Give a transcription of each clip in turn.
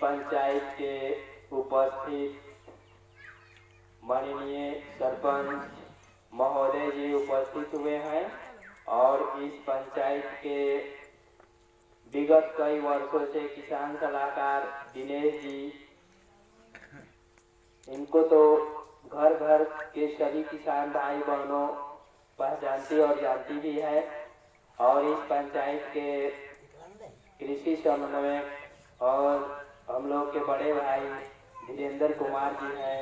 पंचायत के उपस्थित माननीय सरपंच महोदय जी उपस्थित हुए हैं और इस पंचायत के विगत कई वर्षों से किसान सलाहकार दिनेश जी, इनको तो घर घर के सभी किसान भाई बहनों पहचानती और जानती भी है। और इस पंचायत के कृषि समन्वयक और हम लोग के बड़े भाई धीरेन्द्र कुमार जी हैं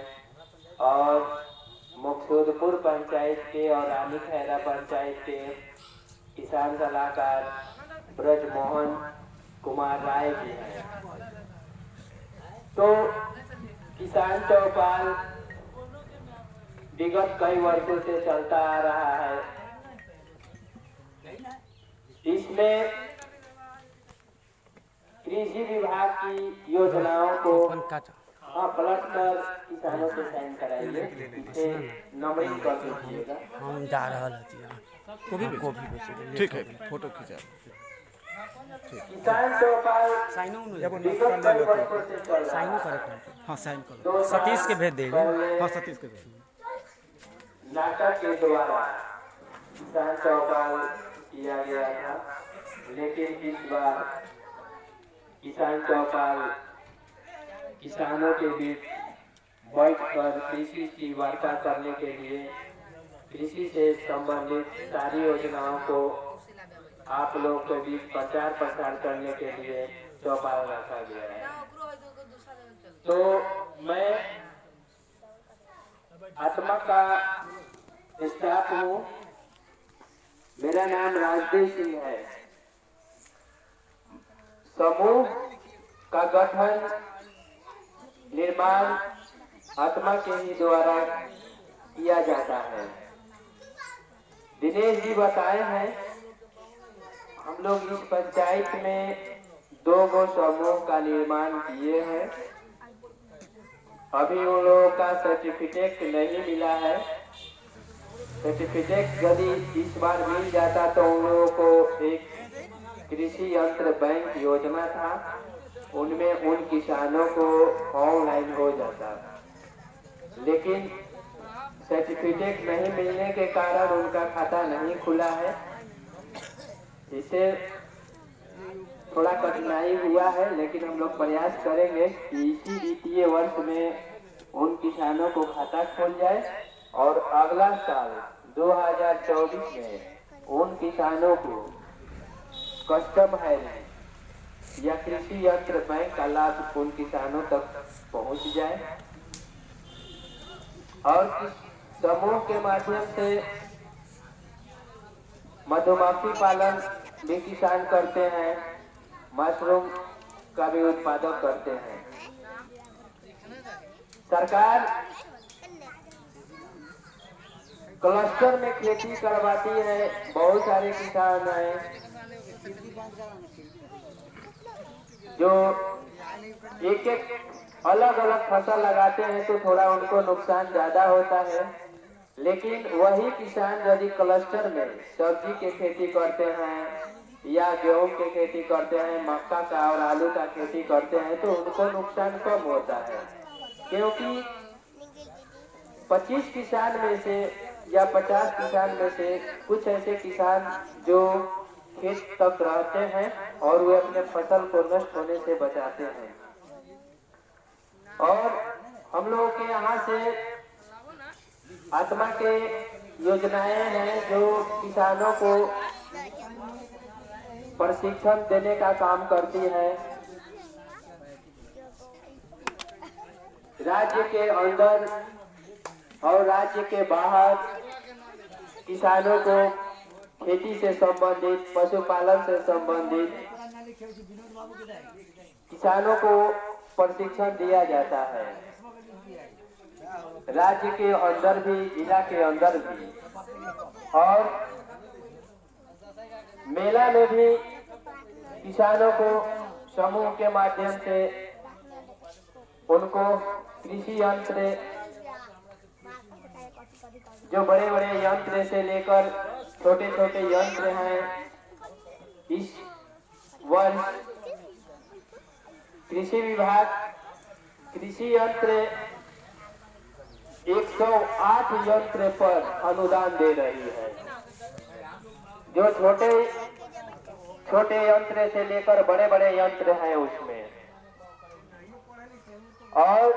और मुकसूदपुर पंचायत के और रानी खैरा पंचायत के किसान सलाहकार ब्रजमोहन कुमार राय जी हैं। तो किसान चौपाल विगत कई वर्षों से चलता आ रहा है। इसमें कृषि विभाग की योजनाओं को पलट कर किसानों से साइन कराइए, इसे नंबरिंग कर दीजिएगा। हम जा रहा है ठीक है, फोटो खींचा। किसान चौपाल विगत कई वर्षों से चल रहा है। हाँ साइन करो, सतीश के भेज देंगे। हाँ सतीश के भेज। नाटक के द्वारा किसान चौपाल किया गया था, लेकिन इस बार किसान चौपाल किसानों के बीच बैठकर कृषि की वार्ता करने के लिए कृषि से संबंधित सारी योजनाओं को आप लोग के बीच प्रचार प्रसार करने के लिए चौपाल रखा गया है। तो मैं आत्मा का स्टाफ हूँ, मेरा नाम राजदेव सिंह है। समूह का गठन निर्माण आत्मा के ही द्वारा किया जाता है। दिनेश जी बताए हैं, हम लोग इस पंचायत में 2 समूह का निर्माण किए हैं। अभी उन लोगों का सर्टिफिकेट नहीं मिला है। सर्टिफिकेट यदि इस बार मिल जाता तो उन लोगों को एक कृषि यंत्र बैंक योजना था, उनमें उन किसानों को ऑनलाइन हो जाता, लेकिन सर्टिफिकेट नहीं मिलने के कारण उनका खाता नहीं खुला है। इससे थोड़ा कठिनाई हुआ है, लेकिन हम लोग प्रयास करेंगे कि इसी वित्तीय वर्ष में उन किसानों को खाता खुल जाए और अगला साल 2024 में उन किसानों को कस्टम हायरिंग या कृषि यंत्र बैंक का लाभ उन किसानों तक पहुंच जाए। और समूह के माध्यम से मधुमक्खी पालन भी किसान करते हैं, मशरूम का भी उत्पादन करते हैं। सरकार क्लस्टर में खेती करवाती है, बहुत सारे किसान हैं जो एक अलग अलग फसल लगाते हैं तो थोड़ा उनको नुकसान ज्यादा होता है, लेकिन वही किसान यदि क्लस्टर में सब्जी की खेती करते हैं या गेहूं की खेती करते हैं, मक्का का और आलू का खेती करते हैं तो उनको नुकसान कम होता है, क्योंकि 25 किसान में से या 50 किसान में से कुछ ऐसे किसान जो खेत तक रहते हैं और वे अपने फसल को नष्ट होने से बचाते हैं। और हम लोगों के यहाँ से आत्मा के योजनाएं हैं जो किसानों को प्रशिक्षण देने का काम करती है। राज्य के अंदर और राज्य के बाहर किसानों को खेती से संबंधित, पशुपालन से संबंधित किसानों को प्रशिक्षण दिया जाता है। राज्य के अंदर भी, जिला के अंदर भी, और मेला में भी किसानों को समूह के माध्यम से उनको कृषि यंत्र, जो बड़े बड़े यंत्र से लेकर छोटे छोटे यंत्र हैं, इस वर्ष कृषि विभाग कृषि यंत्र 108 यंत्र पर अनुदान दे रही है, जो छोटे छोटे यंत्र से लेकर बड़े बड़े यंत्र हैं उसमें। और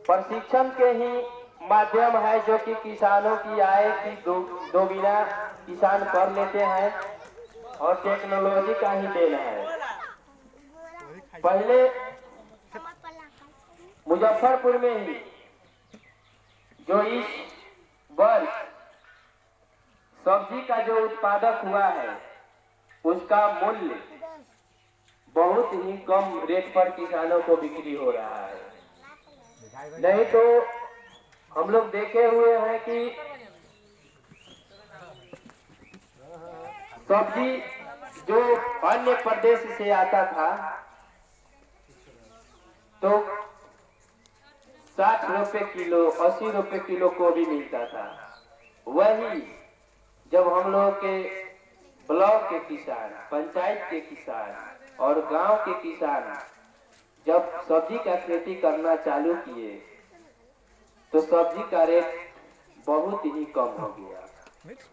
प्रशिक्षण के ही माध्यम है जो कि किसानों की आय की दोगुना किसान कर लेते हैं, और टेक्नोलॉजी का ही देन है। पहले मुजफ्फरपुर में ही जो इस वर्ष सब्जी का जो उत्पादक हुआ है उसका मूल्य बहुत ही कम रेट पर किसानों को बिक्री हो रहा है। नहीं तो हम लोग देखे हुए हैं कि सब्जी जो अन्य प्रदेश से आता था तो 60 रुपए किलो 80 रुपए किलो को भी मिलता था। वही जब हम लोग के ब्लॉक के किसान, पंचायत के किसान और गांव के किसान जब सब्जी का खेती करना चालू किए तो सब्जी का रेट बहुत ही कम हो गया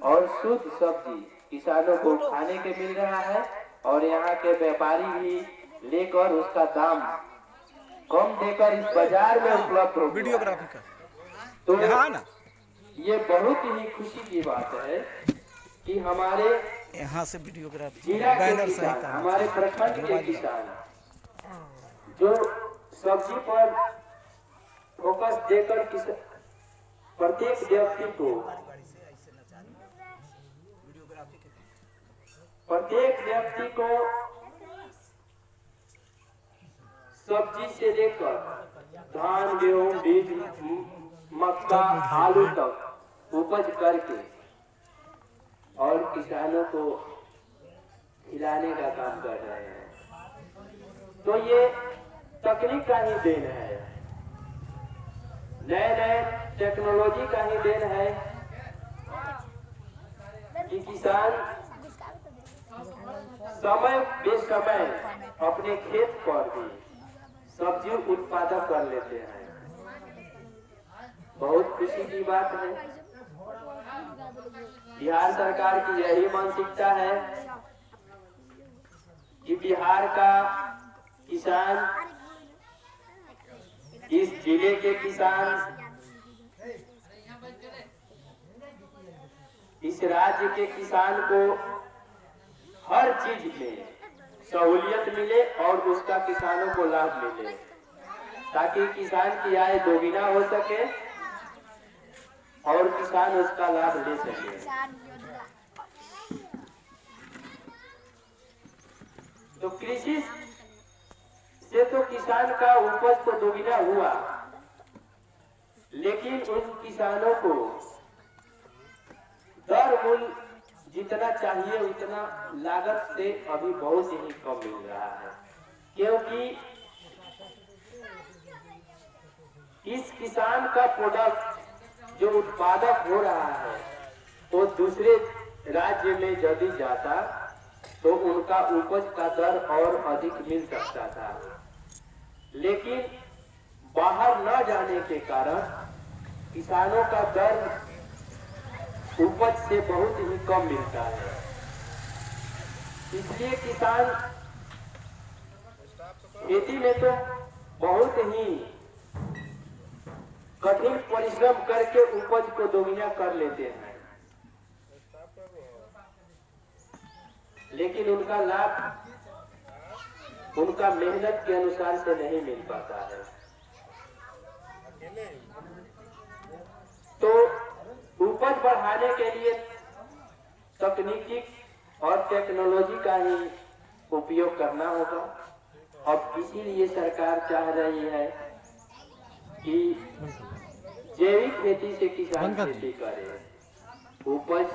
और शुद्ध सब्जी किसानों को खाने के मिल रहा है, और यहाँ के व्यापारी भी लेकर उसका दाम कम देकर इस बाजार में उपलब्ध हो गया। तो ये बहुत ही खुशी की बात है कि हमारे यहाँ से वीडियोग्राफी जिला के किसान, हमारे प्रखंड के किसान जो सब्जी पर फोकस देकर प्रत्येक व्यक्ति को सब्जी से लेकर धान, गेहूं, बीज, मक्का, आलू तक उपज करके और किसानों को खिलाने का काम कर रहे हैं। तो ये तकनीक का ही देन है, नए नए टेक्नोलॉजी का ही देन है कि किसान समय बेसमय अपने खेत पर भी सब्जी उत्पादन कर लेते हैं। बहुत खुशी की बात है। बिहार सरकार की यही मानसिकता है कि बिहार का किसान, इस जिले के किसान, इस राज्य के किसान को हर चीज में सहूलियत मिले और उसका किसानों को लाभ मिले, ताकि किसान की आय दोगुना हो सके और किसान उसका लाभ ले सके। तो कृषि से तो किसान का उपज तो दोगुना हुआ, लेकिन उन किसानों को दर मूल्य जितना चाहिए उतना लागत से अभी बहुत ही कम मिल रहा है, क्योंकि इस किसान का प्रोडक्ट जो उत्पादक हो रहा है वो दूसरे राज्य में यदि जाता तो उनका उपज का दर और अधिक मिल सकता था, लेकिन बाहर न जाने के कारण किसानों का दर उपज से बहुत ही कम मिलता है। इसलिए किसान खेती में तो बहुत ही कठिन परिश्रम करके उपज को दोगुना कर लेते हैं, लेकिन उनका लाभ उनका मेहनत के अनुसार से नहीं मिल पाता है। तो उपज बढ़ाने के लिए तकनीकी और टेक्नोलॉजी का ही उपयोग करना होगा। अब इसीलिए सरकार चाह रही है कि जैविक खेती से किसान खेती करे, उपज